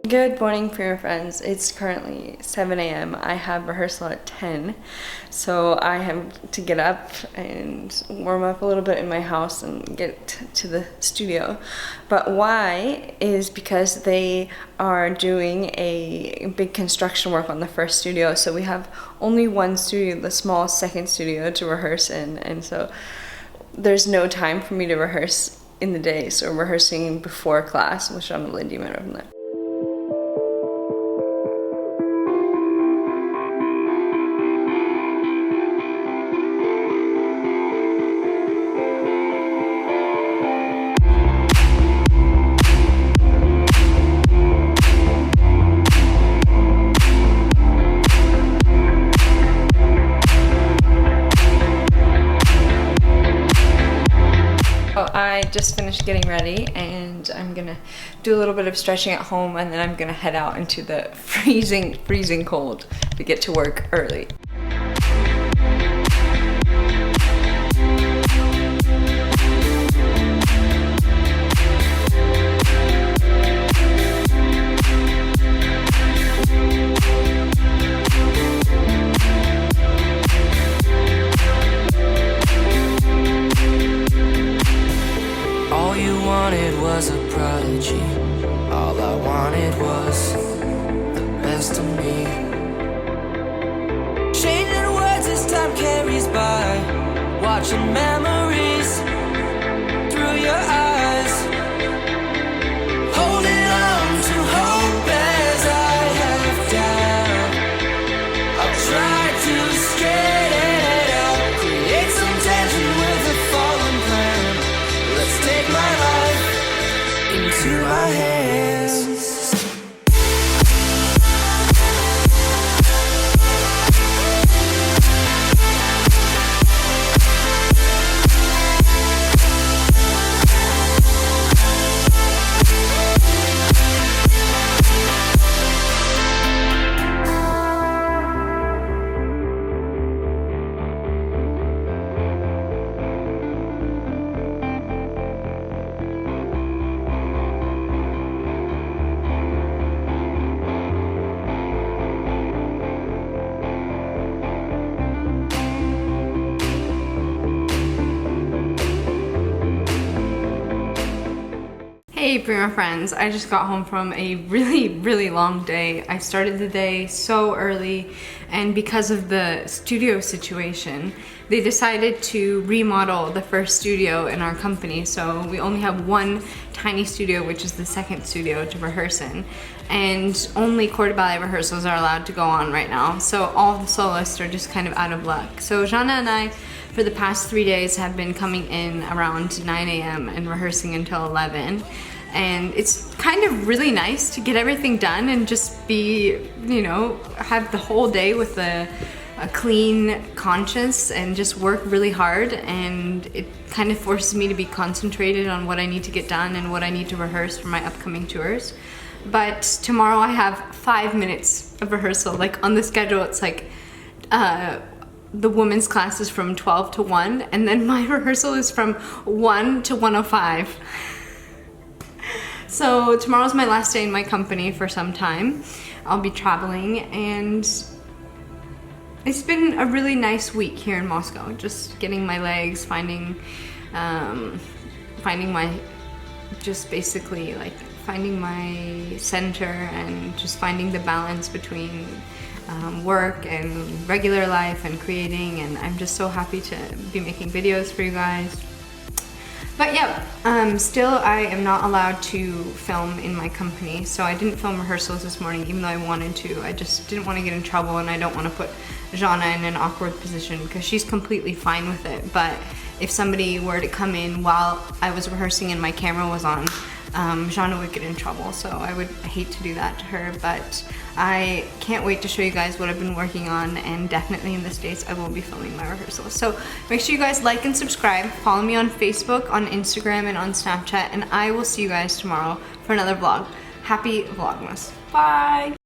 Good morning, Prima friends. It's currently 7 a.m. I have rehearsal at 10, so I have to get up and warm up a little bit in my house and get to the studio. But why is because they are doing a big construction work on the first studio, so we have only one studio, the small second studio, to rehearse in, and so there's no time for me to rehearse in the day, so I'm rehearsing before class, which I'm really med om det. I just finished getting ready and I'm gonna do a little bit of stretching at home, and then I'm gonna head out into the freezing cold to get to work early. Was a prodigy. All I wanted was the best of me. Changing words as time carries by, watching memories through your eyes, holding on to hope as I have doubt. I'll try to straighten it out, create some tension with a fallen plan. Let's take my life into my hands. Hey Prima friends, I just got home from a really long day. I started the day so early, and because of the studio situation, they decided to remodel the first studio in our company, so we only have one tiny studio, which is the second studio, to rehearse in, and only quarter ballet rehearsals are allowed to go on right now, so all the soloists are just kind of out of luck. So Jana and I, for the past 3 days, have been coming in around 9 a.m. and rehearsing until 11. And it's kind of really nice to get everything done and just be, you know, have the whole day with a clean conscience and just work really hard, and it kind of forces me to be concentrated on what I need to get done and what I need to rehearse for my upcoming tours. But tomorrow I have 5 minutes of rehearsal. Like on the schedule it's like the women's class is from 12 to 1, and then my rehearsal is from 1 to 1:05. So tomorrow's my last day in my company for some time. I'll be traveling, and it's been a really nice week here in Moscow. Just getting my legs, finding my, just basically like finding my center and just finding the balance between work and regular life and creating, and I'm just so happy to be making videos for you guys. But yeah, still I am not allowed to film in my company, so I didn't film rehearsals this morning even though I wanted to. I just didn't want to get in trouble, and I don't want to put Jana in an awkward position because she's completely fine with it. But if somebody were to come in while I was rehearsing and my camera was on, Jana would get in trouble, so I would hate to do that to her. But I can't wait to show you guys what I've been working on, and definitely in the States I will be filming my rehearsals. So make sure you guys like and subscribe, follow me on Facebook, on Instagram, and on Snapchat, and I will see you guys tomorrow for another vlog. Happy Vlogmas. Bye!